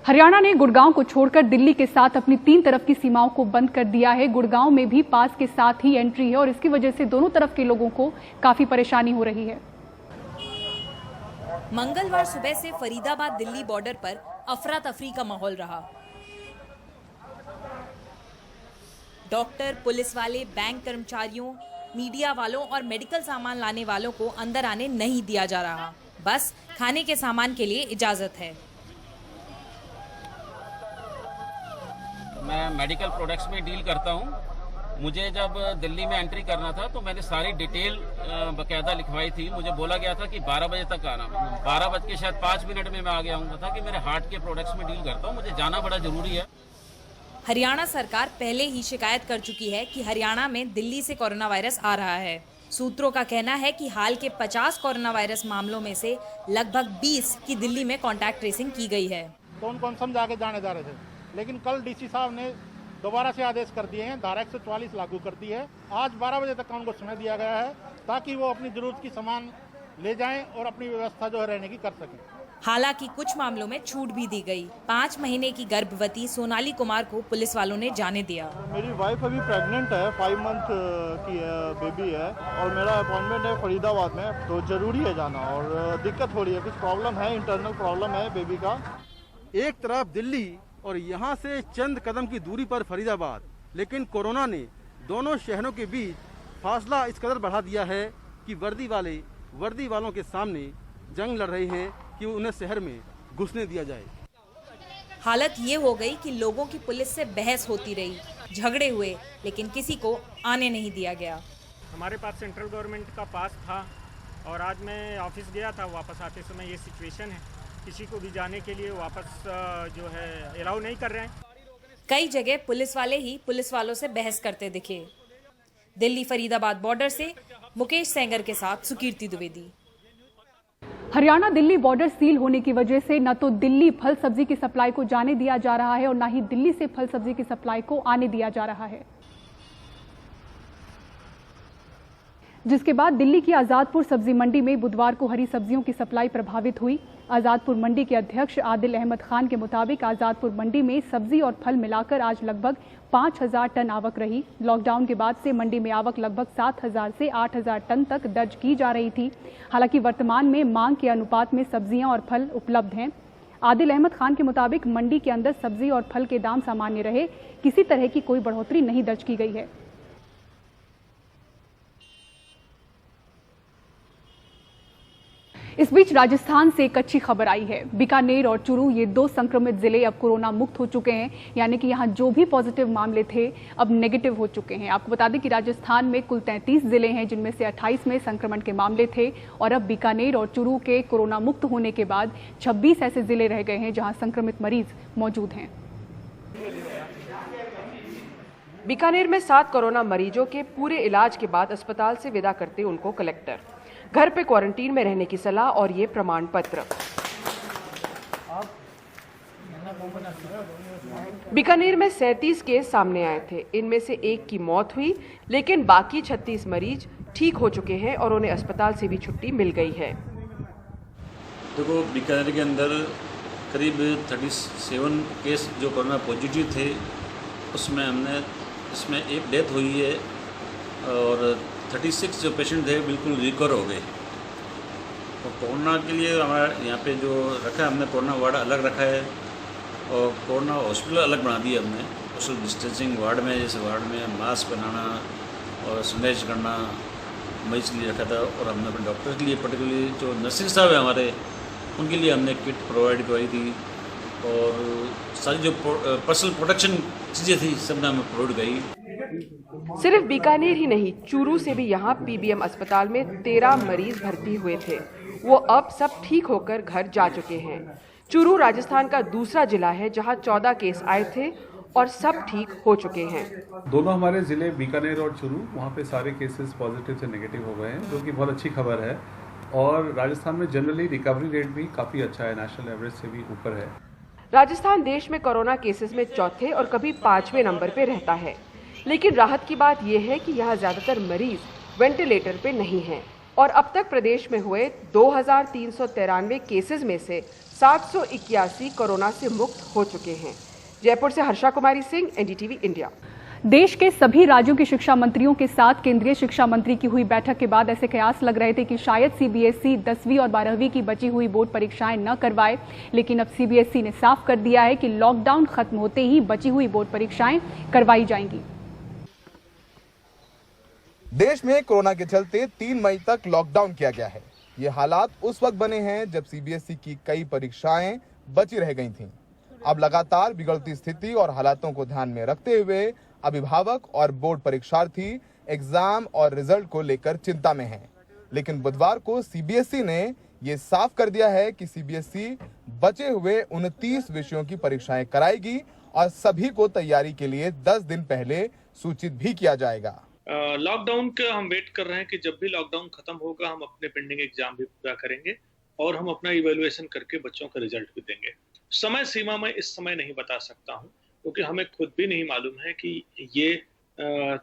हरियाणा ने गुड़गांव को छोड़कर दिल्ली के साथ अपनी 3 तरफ की सीमाओं को बंद कर दिया है। गुड़गांव में भी पास के साथ ही एंट्री है और इसकी वजह से दोनों तरफ के लोगों को काफी परेशानी हो रही है। मंगलवार सुबह से फरीदाबाद दिल्ली बॉर्डर पर अफरा तफरी का माहौल रहा। डॉक्टर, पुलिस वाले, बैंक कर्मचारियों, मीडिया वालों और मेडिकल सामान लाने वालों को अंदर आने नहीं दिया जा रहा। बस खाने के सामान के लिए इजाजत है। मैं मेडिकल प्रोडक्ट्स में डील करता हूं। मुझे जब दिल्ली में एंट्री करना था तो मैंने सारी डिटेल बकायदा लिखवाई थी। मुझे बोला गया था कि 12 बजे तक आना। 12 बज के शायद 5 मिनट में मैं आ गया हूँ था कि मेरे हार्ट के प्रोडक्ट्स में डील करता हूँ, मुझे जाना बड़ा जरूरी है। हरियाणा सरकार पहले ही शिकायत कर चुकी है कि हरियाणा में दिल्ली से कोरोना वायरस आ रहा है। सूत्रों का कहना है कि हाल के 50 कोरोना वायरस मामलों में से लगभग 20 की दिल्ली में कॉन्टैक्ट ट्रेसिंग की गई है। कौन समझा के जाने जा रहे थे, लेकिन कल डीसी साहब ने दोबारा से आदेश कर दिए हैं, धारा 144 लागू कर दी है। आज 12 बजे तक का उनको समय दिया गया है ताकि वो अपनी जरूरत की सामान ले जाएं और अपनी व्यवस्था जो है रहने की कर सकें। हालांकि कुछ मामलों में छूट भी दी गई। 5 महीने की गर्भवती सोनाली कुमार को पुलिस वालों ने जाने दिया। मेरी वाइफ अभी प्रेग्नेंट है, 5 मंथ की बेबी है और मेरा अपॉइंटमेंट है फरीदाबाद में, तो जरूरी है जाना और दिक्कत हो रही है, कुछ प्रॉब्लम है, इंटरनल प्रॉब्लम है बेबी का। एक तरफ दिल्ली और यहाँ से चंद कदम की दूरी पर फरीदाबाद, लेकिन कोरोना ने दोनों शहरों के बीच फासला इस कदर बढ़ा दिया है कि वर्दी वाले वर्दी वालों के सामने जंग लड़ रहे हैं कि उन्हें शहर में घुसने दिया जाए। हालत ये हो गई कि लोगों की पुलिस से बहस होती रही, झगड़े हुए, लेकिन किसी को आने नहीं दिया गया। हमारे पास सेंट्रल गवर्नमेंट का पास था और आज मैं ऑफिस गया था, वापस आते समय ये सिचुएशन है। किसी को भी जाने के लिए वापस जो है अलाउ नहीं कर रहे हैं। कई जगह पुलिस वाले ही पुलिस वालों से बहस करते दिखे। दिल्ली फरीदाबाद बॉर्डर से मुकेश सेंगर के साथ सुकीर्ति द्विवेदी। हरियाणा दिल्ली बॉर्डर सील होने की वजह से न तो दिल्ली फल सब्जी की सप्लाई को जाने दिया जा रहा है और न ही दिल्ली से फल सब्जी की सप्लाई को आने दिया जा रहा है, जिसके बाद दिल्ली की आजादपुर सब्जी मंडी में बुधवार को हरी सब्जियों की सप्लाई प्रभावित हुई। आजादपुर मंडी के अध्यक्ष आदिल अहमद खान के मुताबिक आजादपुर मंडी में सब्जी और फल मिलाकर आज लगभग 5000 टन आवक रही। लॉकडाउन के बाद से मंडी में आवक लगभग 7000 से 8000 टन तक दर्ज की जा रही थी। हालांकि वर्तमान में मांग के अनुपात में सब्जियां और फल उपलब्ध हैं। आदिल अहमद खान के मुताबिक मंडी के अंदर सब्जी और फल के दाम सामान्य रहे, किसी तरह की कोई बढ़ोतरी नहीं दर्ज की गई है। इस बीच राजस्थान से एक अच्छी खबर आई है। बीकानेर और चुरू ये 2 संक्रमित जिले अब कोरोना मुक्त हो चुके हैं, यानी कि यहां जो भी पॉजिटिव मामले थे अब नेगेटिव हो चुके हैं। आपको बता दें कि राजस्थान में कुल 33 जिले हैं, जिनमें से 28 में संक्रमण के मामले थे और अब बीकानेर और चुरू के कोरोना मुक्त होने के बाद 26 ऐसे जिले रह गए हैं जहां संक्रमित मरीज मौजूद हैं। बीकानेर में 7 कोरोना मरीजों के पूरे इलाज के बाद अस्पताल से विदा करते उनको कलेक्टर, घर पे क्वारंटीन में रहने की सलाह और ये प्रमाण पत्र। बीकानेर में 37 केस सामने आए थे, इनमें से 1 की मौत हुई, लेकिन बाकी 36 मरीज ठीक हो चुके हैं और उन्हें अस्पताल से भी छुट्टी मिल गई है। देखो, बीकानेर के अंदर करीब 37 केस जो कोरोना पॉजिटिव थे, उसमें इसमें एक डेथ हुई है और 36 जो पेशेंट थे बिल्कुल रिकवर हो गए। और कोरोना के लिए हमारा यहाँ पे जो रखा है हमने, कोरोना वार्ड अलग रखा है और कोरोना हॉस्पिटल अलग बना दिया हमने। सोशल डिस्टेंसिंग वार्ड में, जैसे वार्ड में मास्क पहनाना और सैनिटाइज करना मरीज के लिए रखा था। और हमने अपने डॉक्टर के लिए, पर्टिकुलरली जो नर्सिंग स्टाफ है हमारे, उनके लिए हमने किट प्रोवाइड करवाई थी और सारी जो पर्सनल प्रोटेक्शन चीज़ें थी सब हमें प्रोवाइड करी। सिर्फ बीकानेर ही नहीं, चूरू से भी यहाँ पीबीएम अस्पताल में 13 मरीज भर्ती हुए थे। वो अब सब ठीक होकर घर जा चुके हैं। चूरू राजस्थान का दूसरा जिला है जहाँ 14 केस आए थे और सब ठीक हो चुके हैं। दोनों हमारे जिले बीकानेर और चूरू, वहाँ पे सारे केसेस पॉजिटिव से नेगेटिव हो गए हैं, जो कि बहुत अच्छी खबर है। और राजस्थान में जनरली रिकवरी रेट भी काफ़ी अच्छा है, नेशनल एवरेज से भी ऊपर है। राजस्थान देश में कोरोना केसेस में चौथे और कभी 5वें नंबर पे रहता है, लेकिन राहत की बात यह है कि यहाँ ज्यादातर मरीज वेंटिलेटर पे नहीं हैं और अब तक प्रदेश में हुए 2393 केसेस में से 781 कोरोना से मुक्त हो चुके हैं। जयपुर से हर्षा कुमारी सिंह, एनडीटीवी इंडिया। देश के सभी राज्यों के शिक्षा मंत्रियों के साथ केंद्रीय शिक्षा मंत्री की हुई बैठक के बाद ऐसे कयास लग रहे थे कि शायद सीबीएसई 10वीं और 12वीं की बची हुई बोर्ड परीक्षाएं न करवाए, लेकिन अब सीबीएसई ने साफ कर दिया है कि लॉकडाउन खत्म होते ही बची हुई बोर्ड परीक्षाएं करवाई जाएंगी। देश में कोरोना के चलते 3 मई तक लॉकडाउन किया गया है। ये हालात उस वक्त बने हैं जब सीबीएसई की कई परीक्षाएं बची रह गई थीं। अब लगातार बिगड़ती स्थिति और हालातों को ध्यान में रखते हुए अभिभावक और बोर्ड परीक्षार्थी एग्जाम और रिजल्ट को लेकर चिंता में हैं। लेकिन बुधवार को सीबीएसई ने ये साफ कर दिया है कि सीबीएसई बचे हुए 29 विषयों की परीक्षाएं कराएगी और सभी को तैयारी के लिए 10 दिन पहले सूचित भी किया जाएगा। लॉकडाउन का हम वेट कर रहे हैं कि जब भी लॉकडाउन खत्म होगा हम अपने पेंडिंग एग्जाम भी पूरा करेंगे और हम अपना इवैल्यूएशन करके बच्चों का रिजल्ट भी देंगे। समय सीमा में इस समय नहीं बता सकता हूं, क्योंकि हमें खुद भी नहीं मालूम है कि ये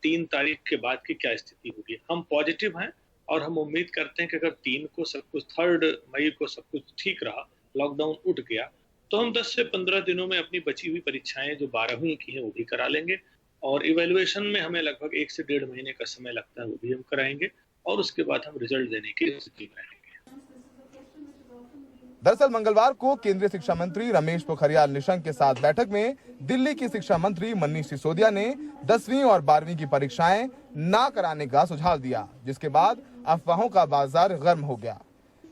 3 तारीख के बाद की क्या स्थिति होगी। हम पॉजिटिव हैं और हम उम्मीद करते हैं कि अगर 3 को सब कुछ, 3 मई को सब कुछ ठीक रहा, लॉकडाउन उठ गया, तो हम 10 से 15 दिनों में अपनी बची हुई परीक्षाएं जो 12वीं की हैं वो भी करा लेंगे और इवैल्यूएशन में हमें लगभग 1 से 1.5 महीने का समय लगता है, वो भी हम कराएंगे और उसके बाद हम रिजल्ट देने की स्थिति में रहेंगे। दरअसल मंगलवार को केंद्रीय शिक्षा मंत्री रमेश पोखरियाल निशंक के साथ बैठक में दिल्ली की शिक्षा मंत्री मनीष सिसोदिया ने 10वीं और 12वीं की परीक्षाएं ना कराने का सुझाव दिया, जिसके बाद अफवाहों का बाजार गर्म हो गया।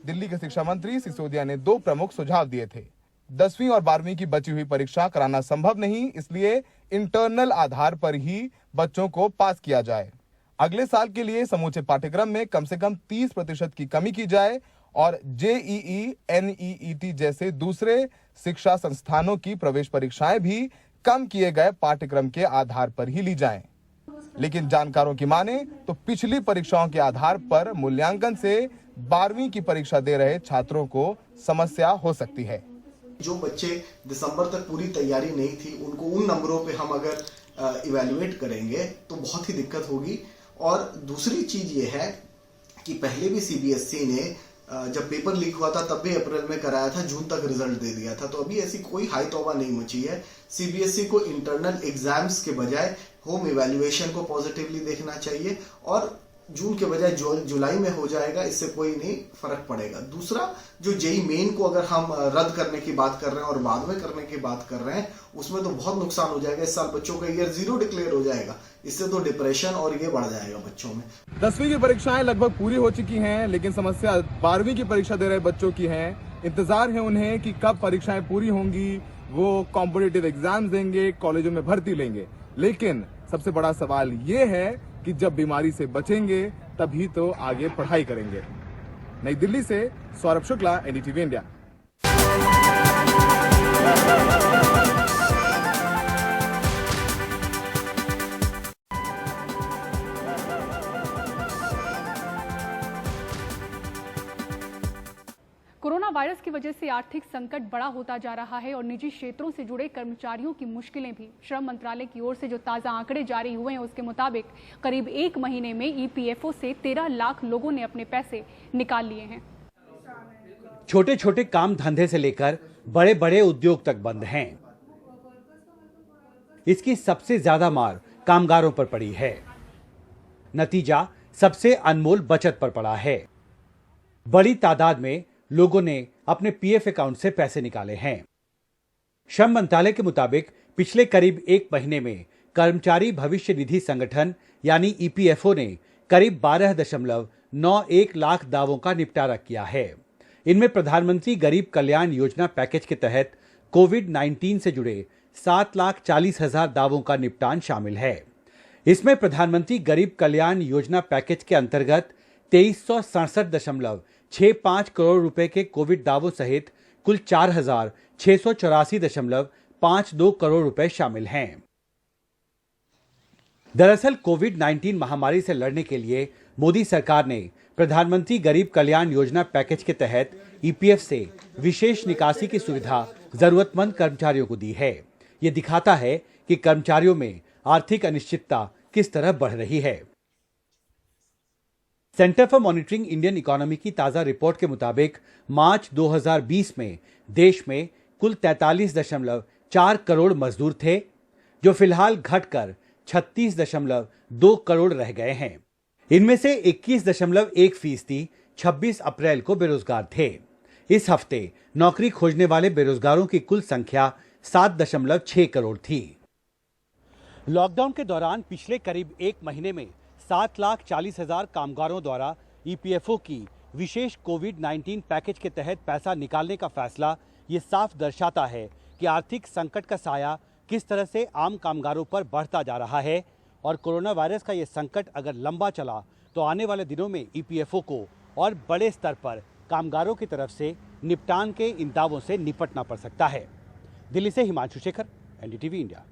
दिल्ली के शिक्षा मंत्री सिसोदिया ने 2 प्रमुख सुझाव दिए थे। 10वीं और 12वीं की बची हुई परीक्षा कराना संभव नहीं, इसलिए इंटरनल आधार पर ही बच्चों को पास किया जाए। अगले साल के लिए समूचे पाठ्यक्रम में कम से कम 30% की कमी की जाए और जेईई, एनईईटी जैसे दूसरे शिक्षा संस्थानों की प्रवेश परीक्षाएं भी कम किए गए पाठ्यक्रम के आधार पर ही ली जाएं। लेकिन जानकारों की माने तो पिछली परीक्षाओं के आधार पर मूल्यांकन से 12वीं की परीक्षा दे रहे छात्रों को समस्या हो सकती है। जो बच्चे दिसंबर तक पूरी तैयारी नहीं थी, उनको उन नंबरों पे हम अगर इवैल्यूएट करेंगे तो बहुत ही दिक्कत होगी। और दूसरी चीज ये है कि पहले भी सीबीएसई ने जब पेपर लीक हुआ था तब भी अप्रैल में कराया था, जून तक रिजल्ट दे दिया था, तो अभी ऐसी कोई हाई तौबा नहीं मची है। सीबीएसई को इंटरनल एग्जाम्स के बजाय होम इवैल्यूएशन को पॉजिटिवली देखना चाहिए और जून के बजाय जुलाई में हो जाएगा, इससे कोई नहीं फर्क पड़ेगा। दूसरा, जो जेई मेन को अगर हम रद्द करने की बात कर रहे हैं और बाद में करने की बात कर रहे हैं, उसमें तो बहुत नुकसान हो जाएगा। इस साल बच्चों का ईयर 0 डिक्लेयर हो जाएगा, इससे तो डिप्रेशन और ये बढ़ जाएगा बच्चों में। 10वीं की परीक्षाएं लगभग पूरी हो चुकी हैं, लेकिन समस्या 12वीं की परीक्षा दे रहे बच्चों की है। इंतजार है उन्हें कि कब परीक्षाएं पूरी होंगी, वो कॉम्पिटिटिव एग्जाम देंगे, कॉलेजों में भर्ती लेंगे। लेकिन सबसे बड़ा सवाल ये है कि जब बीमारी से बचेंगे तभी तो आगे पढ़ाई करेंगे। नई दिल्ली से Saurabh Shukla, NDTV India. Corona virus की वजह से आर्थिक संकट बड़ा होता जा रहा है और निजी क्षेत्रों से जुड़े कर्मचारियों की मुश्किलें भी। श्रम मंत्रालय की ओर से जो ताज़ा आंकड़े जारी हुए हैं उसके मुताबिक करीब 1 महीने में ईपीएफओ से 13 लाख लोगों ने अपने पैसे निकाल लिए हैं। छोटे छोटे काम धंधे से लेकर बड़े बड़े उद्योग तक बंद हैं। इसकी सबसे ज्यादा मार कामगारों पर पड़ी है। नतीजा सबसे अनमोल बचत पर पड़ा है। बड़ी तादाद में लोगों ने अपने पीएफ अकाउंट से पैसे निकाले हैं। श्रम मंत्रालय के मुताबिक पिछले करीब 1 महीने में कर्मचारी भविष्य निधि संगठन यानी ईपीएफओ ने करीब 12.91 लाख दावों का निपटारा किया है। इनमें प्रधानमंत्री गरीब कल्याण योजना पैकेज के तहत कोविड-19 से जुड़े 7,40,000 दावों का निपटान शामिल है। इसमें प्रधानमंत्री गरीब कल्याण योजना पैकेज के अंतर्गत 2367.65 करोड़ रुपए के कोविड दावों सहित कुल 4,684.52 करोड़ रुपए शामिल हैं। दरअसल कोविड-19 महामारी से लड़ने के लिए मोदी सरकार ने प्रधानमंत्री गरीब कल्याण योजना पैकेज के तहत ईपीएफ से विशेष निकासी की सुविधा जरूरतमंद कर्मचारियों को दी है। ये दिखाता है कि कर्मचारियों में आर्थिक अनिश्चितता किस तरह बढ़ रही है। Centre for monitoring Indian economy की ताजा रिपोर्ट के मुताबिक मार्च 2020 में देश में कुल 43.4 करोड़ मजदूर थे, जो फिलहाल घटकर 36.2 करोड़ रह गए हैं। इनमें से 21.1% 26 अप्रैल को बेरोजगार थे। इस हफ्ते नौकरी खोजने वाले बेरोजगारों की कुल संख्या 7.6 करोड़ थी। लॉकडाउन के दौरान पिछले करीब एक महीने में 7,40,000 कामगारों द्वारा ईपीएफओ की विशेष कोविड-19 पैकेज के तहत पैसा निकालने का फैसला ये साफ दर्शाता है कि आर्थिक संकट का साया किस तरह से आम कामगारों पर बढ़ता जा रहा है और कोरोना वायरस का ये संकट अगर लंबा चला तो आने वाले दिनों में ईपीएफओ को और बड़े स्तर पर कामगारों की तरफ से निपटान के इन दावों से निपटना पड़ सकता है। दिल्ली से हिमांशु शेखर, एनडीटीवी इंडिया।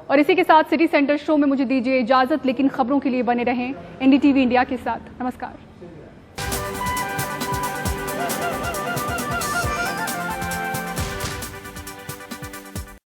और इसी के साथ सिटी सेंटर शो में मुझे दीजिए इजाजत, लेकिन खबरों के लिए बने रहें एनडीटीवी इंडिया के साथ। नमस्कार।